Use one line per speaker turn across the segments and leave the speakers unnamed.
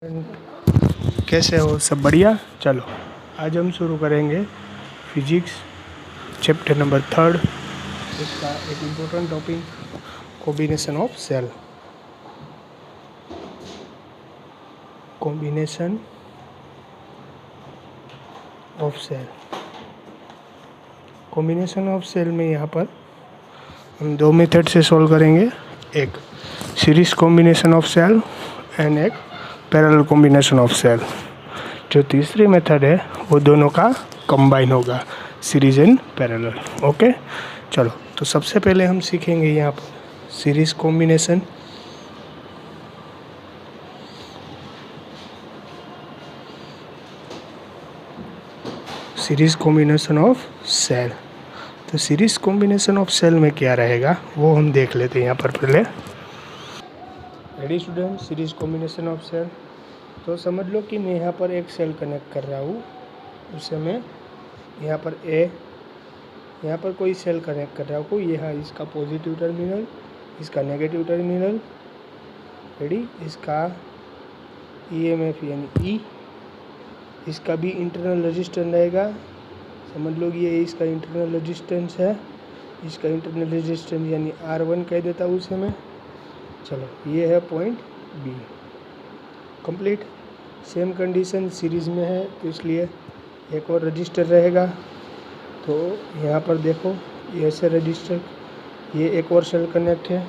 कैसे हो? सब बढ़िया। चलो आज हम शुरू करेंगे फिजिक्स चैप्टर नंबर 3। इसका एक important topic combination of cell. Combination of cell. Combination of cell में यहाँ पर हम दो मेथड से सॉल्व करेंगे, एक series combination of cell and एक पैरेलल कॉम्बिनेशन ऑफ सेल। जो तीसरी मेथड है वो दोनों का कंबाइन होगा, सीरीज एंड पैरेलल। ओके, चलो तो सबसे पहले हम सीखेंगे यहाँ पर series combination. Series combination of cell. तो सीरीज कॉम्बिनेशन ऑफ सेल में क्या रहेगा वो हम देख लेते हैं यहाँ पर पहले। Ready student? Series combination of cell. तो समझ लो कि मैं यहाँ पर एक सेल कनेक्ट कर रहा हूँ, उसे मैं यहाँ पर यहाँ पर कोई सेल कनेक्ट कर रहा हूँ। यहाँ इसका पॉजिटिव टर्मिनल, इसका नेगेटिव टर्मिनल। रेडी? इसका ईएमएफ यानी ई, इसका भी इंटरनल रेजिस्टेंस रहेगा। समझ लो कि ये इसका इंटरनल रेजिस्टेंस है, इसका इंटरनल रेजिस्टेंस यानी R1 कह देता हूँ उसे मैं। चलो ये है point B. Complete. Same condition series में है तो इसलिए एक और रजिस्टर रहेगा। तो यहाँ पर देखो ये ऐसे रजिस्टर, ये एक और सेल कनेक्ट है,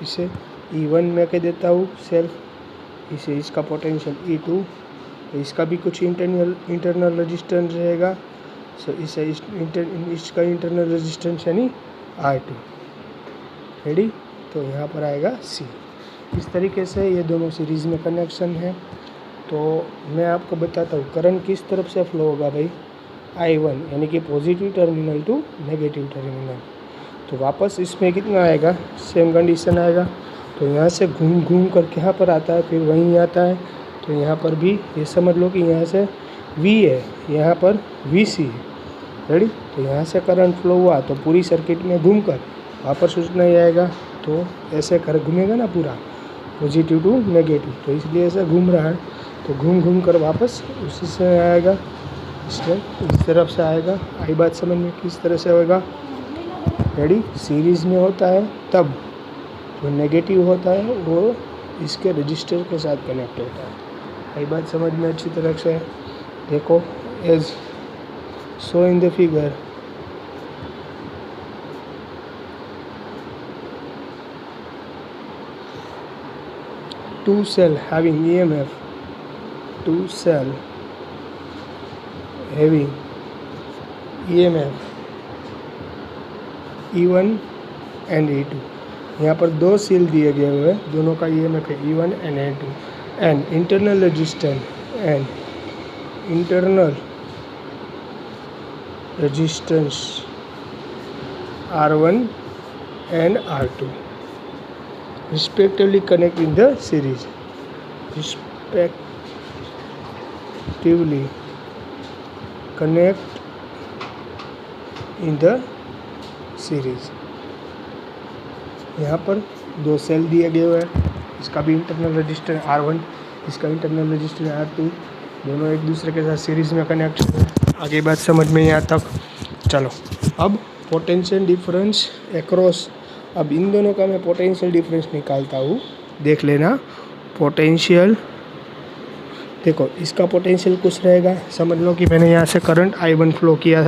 इसे E1 में कह देता हूँ सेल्फ, इसे इसका पोटेंशियल E2, इसका भी कुछ इंटरनल रेजिस्टेंस रहेगा। सो इसे इसका इंटरनल रेजिस्टेंस यानी R2। रेडी? तो यहाँ पर आएगा C। इस तरीके से ये दोनों सीरीज़ में कनेक्शन है। तो मैं आपको बताता हूँ करंट किस तरफ से फ्लो होगा भाई, I1 यानी कि positive terminal to negative terminal. तो वापस इसमें कितना आएगा, सेम कंडीशन आएगा। तो यहाँ से घूम घूम करके यहाँ पर आता है, फिर वहीं आता है। तो यहाँ पर भी ये समझ लो कि यहाँ से V है, यहाँ पर VC है। रेडी? तो यहाँ से करंट फ्लो हुआ तो पूरी सर्किट में घूम कर वापस उतना ही आएगा। तो ऐसे कर घूमेगा ना पूरा, पॉजिटिव टू नेगेटिव, तो इसलिए ऐसा घूम रहा है। तो घूम घूम कर वापस उसी से आएगा, इसलिए इस तरफ से आएगा। आई बात समझ में किस तरह से होगा? रेडी? सीरीज़ में होता है तब जो नेगेटिव होता है वो इसके रजिस्टर के साथ कनेक्ट होता है। आई बात समझ में अच्छी तरह से? देखो as show in the figure. Two cell having EMF, two cell having EMF E1 and E2। यहाँ पर दो सेल दिए गए हुए हैं, दोनों का EMF है E1 and E2 and internal resistance R1 and R2 respectively connect in the series। respectively connect in the series। यहाँ पर दो सेल दिए गए हुए हैं, इसका भी इंटरनल रजिस्टर R1, इसका इंटरनल रजिस्टर R2, दोनों एक दूसरे के साथ सीरीज में कनेक्ट हैं। आगे बात समझ में यहाँ तक? चलो अब पोटेंशियल डिफरेंस एक्रॉस। अब इन दोनों का मैं पोटेंशियल डिफरेंस निकालता हूँ, देख लेना। पोटेंशियल देखो, इसका पोटेंशियल कुछ रहेगा। समझ लो कि मैंने यहाँ से करंट I1 फ्लो किया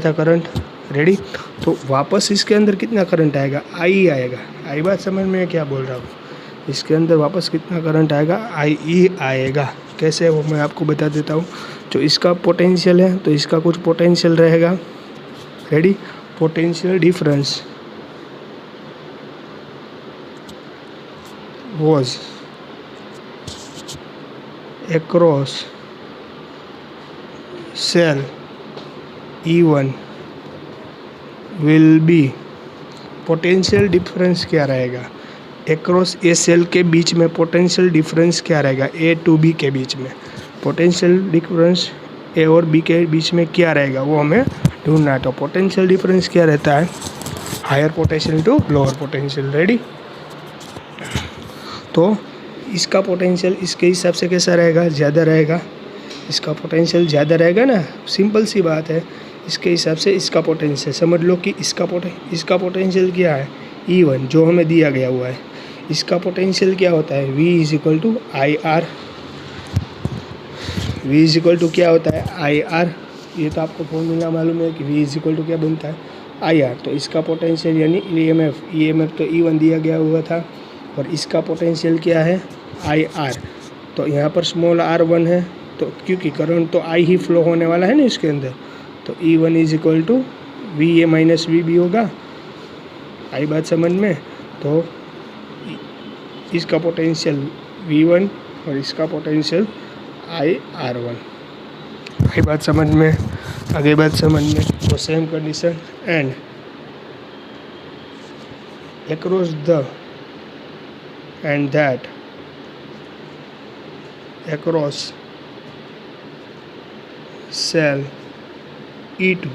था करंट। रेडी? तो वापस इसके अंदर कितना करंट आएगा, I आएगा। आई बात समझ में क्या बोल रहा हूँ? इसके अंदर वापस कितना करंट आएगा, IE आएगा। कैसे वो मैं आपको बता देता हूँ। जो इसका पोटेंशियल है तो इसका कुछ पोटेंशियल रहेगा। Ready? Potential difference was across cell E1 will be। Potential difference क्या रहेगा, एक्रॉस ए सेल के बीच में पोटेंशियल डिफरेंस क्या रहेगा, A to B के बीच में पोटेंशियल डिफरेंस A और B के बीच में क्या रहेगा वो हमें ढूंढना है। तो पोटेंशियल डिफरेंस क्या रहता है, higher potential to lower potential. Ready? तो इसका पोटेंशियल इसके हिसाब से कैसा रहेगा, ज़्यादा रहेगा। इसका पोटेंशियल ज़्यादा रहेगा ना, सिंपल सी बात है। इसके हिसाब से इसका पोटेंशियल समझ लो कि इसका पोटेंशियल क्या है, E1 जो हमें दिया गया हुआ है। इसका पोटेंशियल क्या होता है, V is equal to I R. V is equal to क्या होता है, आई आर। ये तो आपको फॉर्मूला मालूम है कि V इज इक्वल टू क्या बनता है, आई आर। तो इसका पोटेंशियल यानी EMF तो E1 दिया गया हुआ था, और इसका पोटेंशियल क्या है, आई आर। तो यहाँ पर स्मॉल r1 है, तो क्योंकि करंट तो I ही फ्लो होने वाला है ना इसके अंदर, तो E1 is equal to VA minus VB होगा। आई बात समझ में। तो इसका पोटेंशियल V1 और इसका पोटेंशियल IR1। आई बात समझ में, आगे बात समझ में। तो same condition and across the and that across cell E2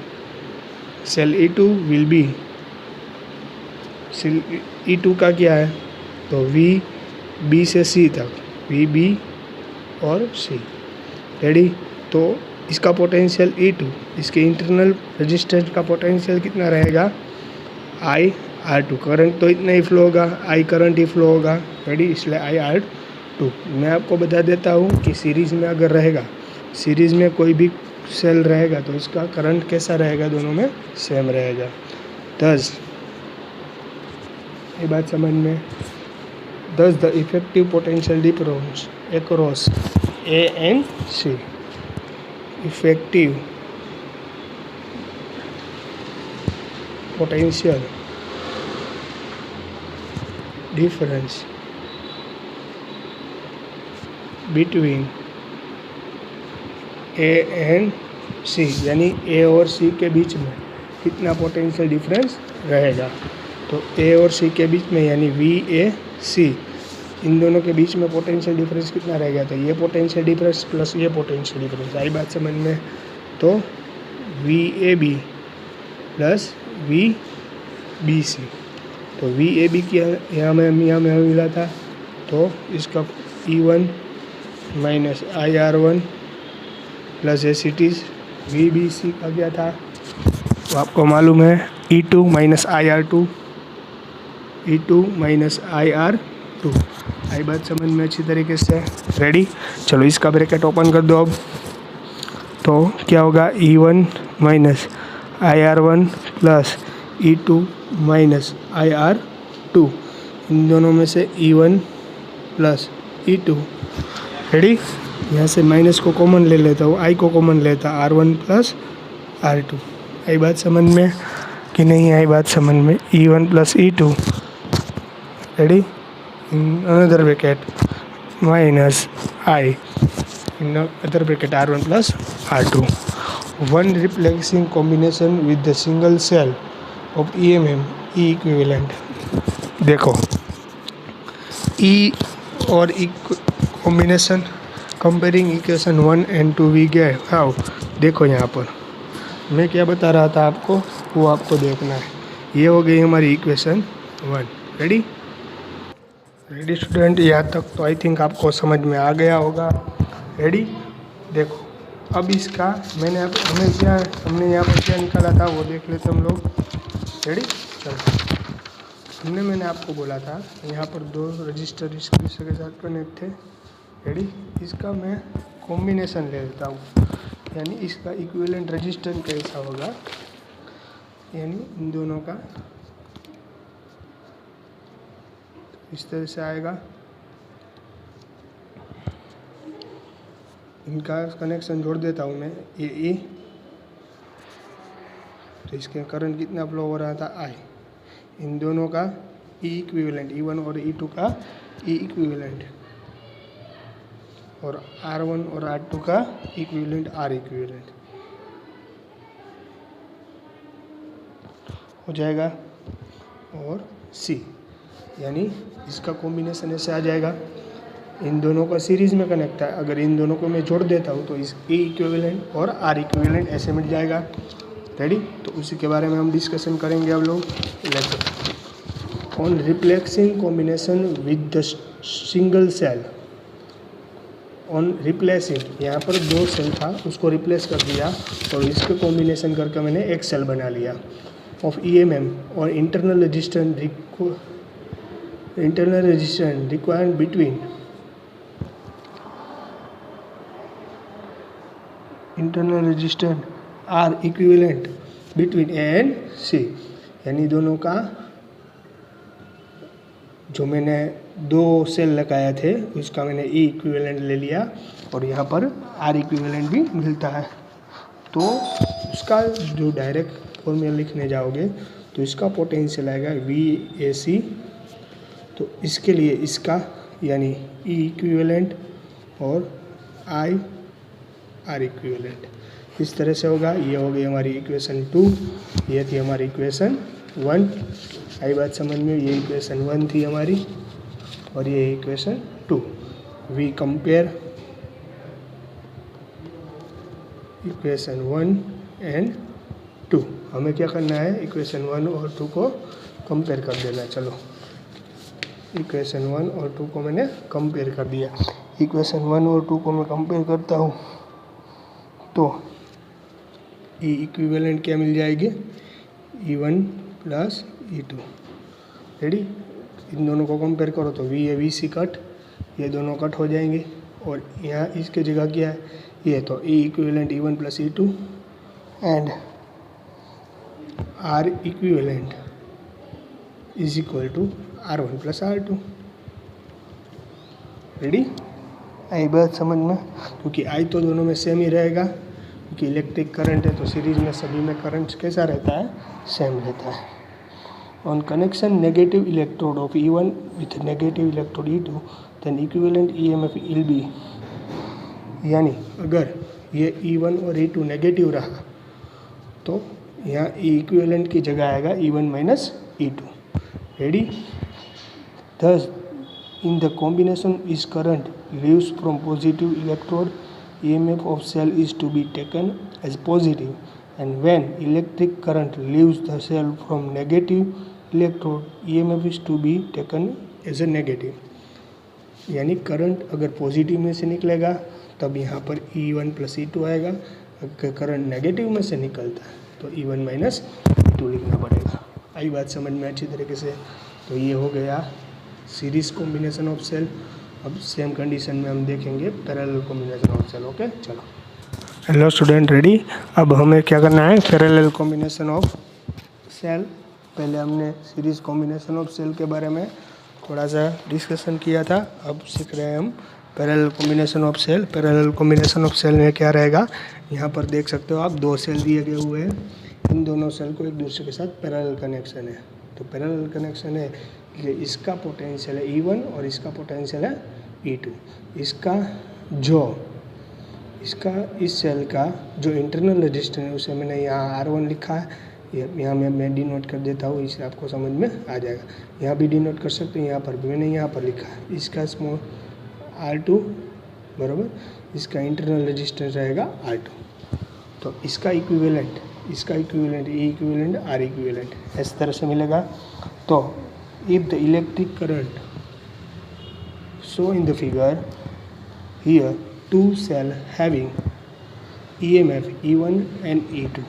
will be cell E2 का क्या है, तो VB से C तक, VB और C, रेडी। तो इसका पोटेंशियल E2, इसके इंटरनल रेजिस्टेंस का पोटेंशियल कितना रहेगा, IR2। करंट तो इतना ही फ्लो होगा, I करंट ही फ्लो होगा, रेडी, इसलिए IR2। मैं आपको बता देता हूँ कि सीरीज़ में अगर रहेगा, सीरीज़ में कोई भी सेल रहेगा तो इसका करंट कैसा रहेगा, दोनों में सेम रहेगा। 10 ये बात समझ में। 10 the effective potential difference across A and C। Effective potential difference between A and C, यानी A और C के बीच में कितना पोटेंशियल डिफरेंस रहेगा। तो A और C के बीच में यानी VAC, इन दोनों के बीच में पोटेंशियल डिफरेंस कितना रहेगा, तो ये पोटेंशियल डिफरेंस प्लस ये पोटेंशियल डिफरेंस। आई बात समझ में। तो VAB प्लस VBC, तो VAB की यहाँ में मिला था, तो इसका E1 minus IR1 plus एसिटीज VBC का क्या था, तो आपको मालूम है E2 minus IR2, E2 minus IR2। आई बात समझ में अच्छी तरीके से, रेडी। चलो इसका ब्रैकेट ओपन कर दो अब। तो क्या होगा, E1 minus IR1 plus E2 minus IR2, इन दोनों में से E1 प्लस E2, रेडी। यहाँ से माइनस को कॉमन ले लेता हूँ, I को कॉमन लेता, R1 प्लस R2। आई बात समझ में कि नहीं, आई बात समझ में। E1 plus E2, ready, in another bracket minus I in other bracket R1 plus R2। One replacing combination with the single cell of EMM E equivalent. देखो E और E combination, comparing equation 1 and 2 we गए how. देखो यहाँ पर मैं क्या बता रहा था आपको, वो आपको देखना है। ये हो गई हमारी इक्वेशन 1, रेडी। रेडी स्टूडेंट, यहाँ तक तो आई थिंक आपको समझ में आ गया होगा, रेडी। देखो अब इसका हमने यहाँ पर क्या निकाला था वो देख लेते हम लोग, रेडी। चलो मैंने आपको बोला था यहाँ पर 2 रजिस्टर इसके साथ कनेक्ट थे, रेडी। इसका मैं कॉम्बिनेशन ले लेता हूँ, यानी इसका इक्विवेलेंट रजिस्टेंस कैसा होगा, यानी इन दोनों का इस तरह से आएगा। इनका कनेक्शन जोड़ देता हूँ मैं, ये तो इसके करंट कितना फ्लो हो रहा था, I। इन दोनों का E इक्विवेलेंट, E1 और E2 का E इक्विवेलेंट, और R1 और R2 का इक्विवेलेंट, R इक्विवेलेंट हो जाएगा। और C, यानी इसका कॉम्बिनेशन ऐसे आ जाएगा। इन दोनों का सीरीज़ में कनेक्ट है, अगर इन दोनों को मैं जोड़ देता हूँ तो इस E इक्विवेलेंट और R इक्विवेलेंट ऐसे मिल जाएगा, रेडी। तो उसी के बारे में हम डिस्कशन करेंगे अब लोग lecture. On replacing combination with the single cell, on replacing, यहाँ पर 2 सेल था उसको रिप्लेस कर दिया और इसके कॉम्बिनेशन करके मैंने एक सेल बना लिया ऑफ EMM और internal resistance required between internal resistance R equivalent between A and C, यानी दोनों का जो मैंने 2 सेल लगाए थे उसका मैंने E इक्विवेलेंट ले लिया और यहाँ पर R इक्विवेलेंट भी मिलता है। तो उसका जो डायरेक्ट फॉर्मूला लिखने जाओगे तो इसका पोटेंशियल आएगा VAC, तो इसके लिए इसका यानी E इक्विवेलेंट और I R इक्विवेलेंट इस तरह से होगा। ये हो गई हमारी इक्वेशन 2, ये थी हमारी इक्वेशन 1। आई बात समझ में? ये इक्वेशन 1 थी हमारी और ये equation 2। We compare equation 1 and 2। हमें क्या करना है? इक्वेशन 1 और 2 को कंपेयर कर देना। चलो, इक्वेशन 1 और 2 को मैंने कंपेयर कर दिया। इक्वेशन 1 और 2 को मैं कंपेयर करता हूँ तो E इक्विवेलेंट क्या मिल जाएगी? E1 plus E2। रेडी? इन दोनों को कंपेयर करो तो VC कट, ये दोनों कट हो जाएंगे और यहाँ इसके जगह क्या है? ये तो E equivalent E1 plus E2 and R equivalent is equal to R1 plus R2। Ready? आई बात समझ में? क्योंकि I तो दोनों में सेम ही रहेगा, क्योंकि इलेक्ट्रिक करंट है तो सीरीज में सभी में करंट कैसा रहता है? सेम रहता है। On connection negative electrode of E1 with negative electrode E2 then equivalent EMF will be, यानी अगर ये E1 और E2 नेगेटिव रहा तो यहाँ E इक्विवेलेंट की जगह आएगा E1 minus E2। Ready? Thus in the combination is current leaves from positive electrode, EMF of cell is to be taken as positive, and when electric current leaves the cell from negative electrode, EMF is to be taken as a negative। यानी current अगर positive में से निकलेगा तब यहाँ पर E1 plus E2 आएगा, अगर करंट नेगेटिव में से निकलता है तो E1 माइनस E2 लिखना पड़ेगा। आई बात समझ में अच्छी तरीके से? तो ये हो गया सीरीज कॉम्बिनेशन ऑफ सेल। अब सेम कंडीशन में हम देखेंगे parallel combination of cell. Okay, चलो। Hello student, ready? अब हमें क्या करना है? Parallel combination of cell. पहले हमने सीरीज कॉम्बिनेशन ऑफ सेल के बारे में थोड़ा सा डिस्कशन किया था, अब सीख रहे हैं हम parallel combination of cell. Parallel combination of cell में क्या रहेगा? यहाँ पर देख सकते हो आप 2 सेल दिए गए हुए हैं, इन दोनों सेल को एक दूसरे के साथ पैरेलल कनेक्शन है। तो पैरेलल कनेक्शन है कि इसका पोटेंशियल है E1 और इसका पोटेंशियल है E2। इसका इस सेल का जो इंटरनल रेजिस्टेंस है उसे मैंने यहाँ R1 लिखा है, यहाँ मैं डिनोट कर देता हूँ, इससे आपको समझ में आ जाएगा। यहाँ भी डिनोट कर सकते हैं, यहाँ पर भी मैंने यहाँ पर लिखा है। इसका स्मॉल R2 बराबर इसका इंटरनल रेजिस्टेंस रहेगा R2। तो इसका equivalent E equivalent R equivalent इस तरह से मिलेगा। तो if the electric current shown in the figure here, 2 cell having EMF E1 and E2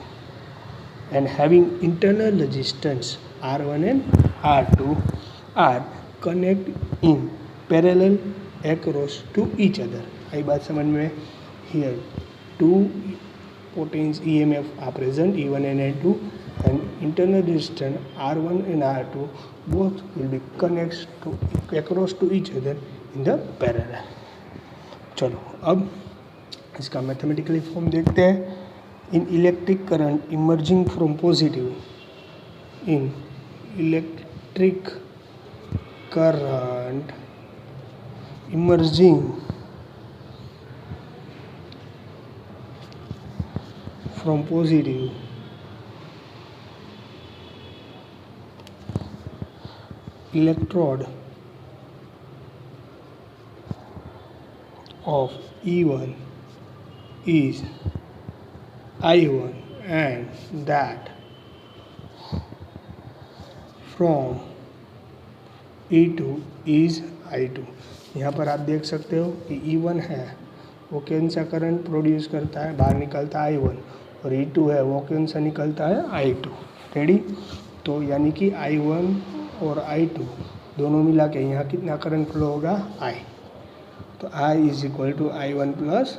and having internal resistance R1 and R2 are connected in parallel across to each other। आई बात समझ में? here 2 potential EMF are present E1 and E2 and internal resistance R1 and R2 both will be connected across to each other in the parallel। चलो, अब इसका mathematically form देखते हैं। इन electric current emerging from positive, in electric current emerging from positive electrode of E1 is I1 and that from E2 is I2। यहाँ पर आप देख सकते हो कि E1 है वो कौन सा करंट प्रोड्यूस करता है, बाहर निकलता है I1, और E2 है वो कौन सा निकलता है I2। रेडी? तो यानी कि I1 और I2 दोनों मिला के यहाँ कितना करंट फ्लो होगा, I। तो I is equal to I1 plus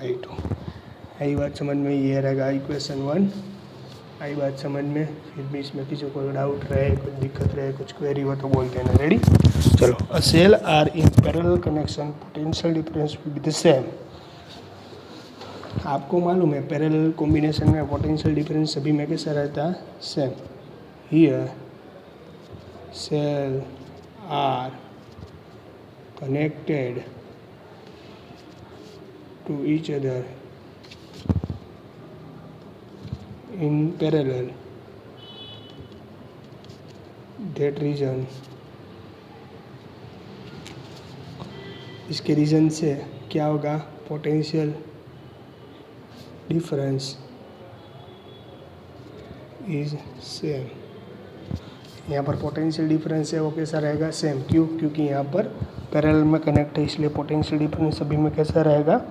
I2। आई बात समझ में, ये रहेगा इक्वेशन 1। आई बात समझ में। फिर भी इसमें किसी को डाउट रहे, कुछ दिक्कत रहे, कुछ क्वेरी हो तो बोलते हैं ना। रेडी? चलो, a cell are in parallel connection, potential difference will be the same. आपको मालूम है पैरेलल कॉम्बिनेशन में पोटेंशियल डिफरेंस सभी में कैसा रहता है, same. Here cell are connected to each other in parallel, that reason, इसके रीज़न से क्या होगा, पोटेंशियल डिफरेंस इज सेम। यहाँ पर पोटेंशियल डिफरेंस है वो कैसा रहेगा, सेम। क्यों? क्योंकि यहाँ पर पैरेलल में कनेक्ट है, इसलिए पोटेंशियल डिफरेंस सभी में कैसा रहेगा,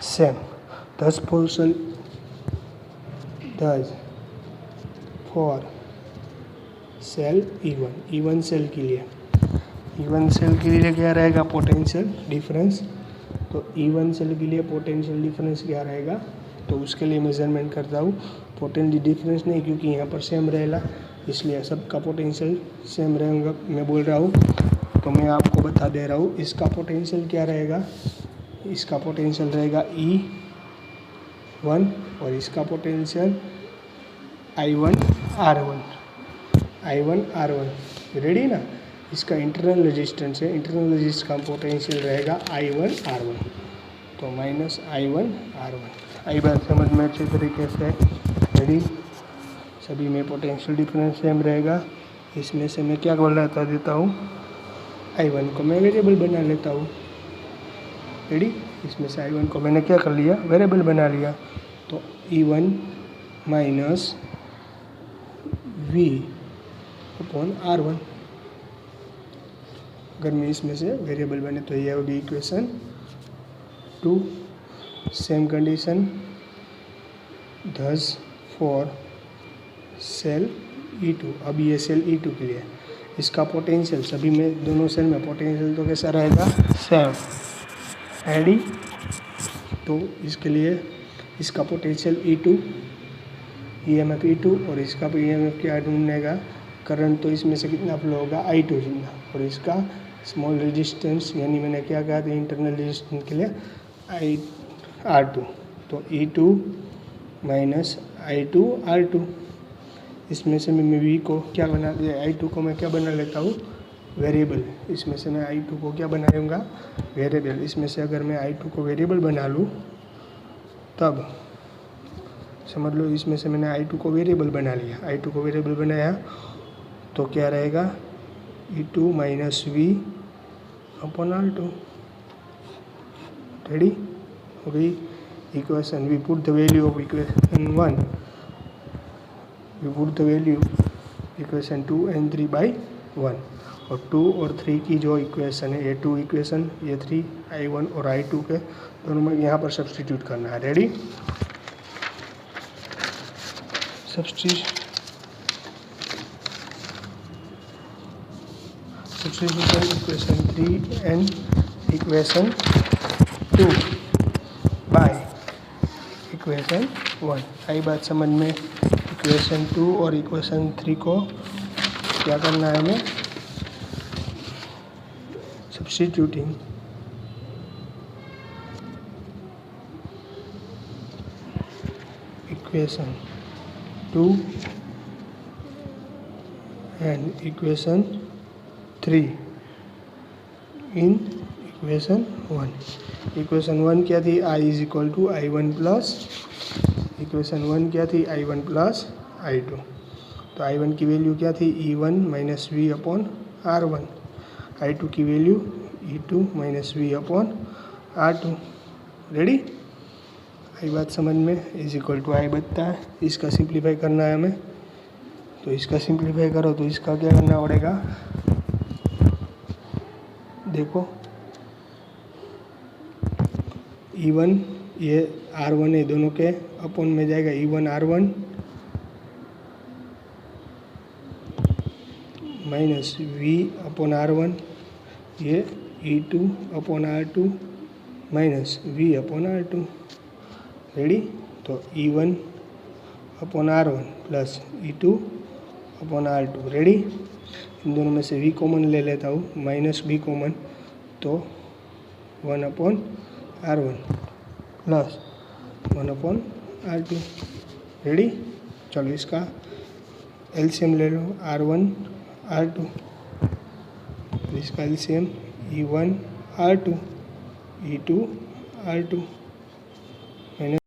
same. 10% for sale E1 cell के लिए, E1 सेल के लिए क्या रहेगा, पोटेंशियल डिफरेंस। तो E1 सेल के लिए पोटेंशियल डिफरेंस क्या रहेगा, तो उसके लिए मेजरमेंट करता हूँ। पोटेंशियल डिफरेंस नहीं, क्योंकि यहाँ पर सेम रहेगा, इसलिए सबका पोटेंशियल सेम रहेगा। मैं बोल रहा हूँ तो मैं आपको बता दे रहा हूँ, इसका पोटेंशियल क्या रहेगा, इसका पोटेंशियल रहेगा E1 और इसका पोटेंशियल I1 R1। रेडी ना? इसका इंटरनल रेजिस्टेंस है, इंटरनल रेजिस्टेंस का पोटेंशियल रहेगा I1 R1, तो माइनस I1 R1। आई बात समझ में अच्छे तरीके से? रेडी? सभी में पोटेंशियल डिफरेंस सेम रहेगा। इसमें से मैं क्या बनाता देता हूँ, I1 को मैं वेरिएबल बना लेता हूँ। रेडी? इसमें से I1 को मैंने क्या कर लिया, वेरिएबल बना लिया। तो E1 minus V upon R1। अगर मैं इसमें से वेरिएबल बने तो ये होगी equation 2। Same condition 10 for sale E2। अब ये सेल E2 के लिए इसका पोटेंशियल, सभी में दोनों सेल में पोटेंशियल तो कैसा रहेगा, सेम। रेडी? तो इसके लिए इसका पोटेंशियल E2, EMF E2, और इसका भी EMF क्या ढूंढनेगा, करंट। तो इसमें से कितना फ्लो होगा, I2 जितना, और इसका स्मॉल रेजिस्टेंस, यानी मैंने क्या कहा था, इंटरनल रेजिस्टेंस के लिए R2। तो E2 माइनस I2 R2। इसमें से मैं V को क्या बना दिया, I2 को मैं क्या बना लेता हूँ, वेरिएबल। इसमें से मैं I2 को क्या बनाऊँगा, वेरिएबल। इसमें से अगर मैं I2 को वेरिएबल बना लूँ तब समझ लो, इसमें से मैंने I2 को वेरिएबल बना लिया। I2 को वेरिएबल बनाया तो क्या रहेगा, E2 minus V upon R2। Ready? हो गई equation. We put the value of equation 1, we put the value equation 2 and 3 by 1, और 2 और 3 की जो इक्वेशन है, ये 2 इक्वेशन, ये 3 I1 और I2 के दोनों में यहाँ पर सब्सटीट्यूट करना है। Ready? Substitution equation 3 and equation 2 by equation 1। आई बात समझ में? इक्वेशन 2 और इक्वेशन 3 को क्या करना है हमें, substituting equation 2 and equation 3 in equation 1। Equation 1 क्या थी, I is equal to I1 plus, equation 1 क्या थी, I1 प्लस I2। तो I1 की वैल्यू क्या थी, E1 minus V upon R1। I2 की वैल्यू E2 minus V upon R2। Ready? आई बात समझ में? इज इक्वल टू I बचता है, इसका सिंप्लीफाई करना है हमें। तो इसका सिंप्लीफाई करो तो इसका क्या करना पड़ेगा, देखो E1 ये R1 है, दोनों के अपॉन में जाएगा E1 R1 minus V upon R1, ये E2 upon R2 minus V upon R2। Ready? तो E1 upon R1 plus E2 upon R2। Ready? इन दोनों में से V कॉमन ले लेता हूँ, माइनस V कॉमन, तो 1 upon R1 plus 1 upon R2। Ready? चलो इसका एलसीएम ले लो, R1 R2, इसका LCM E1 R2 E2 R2 मैंने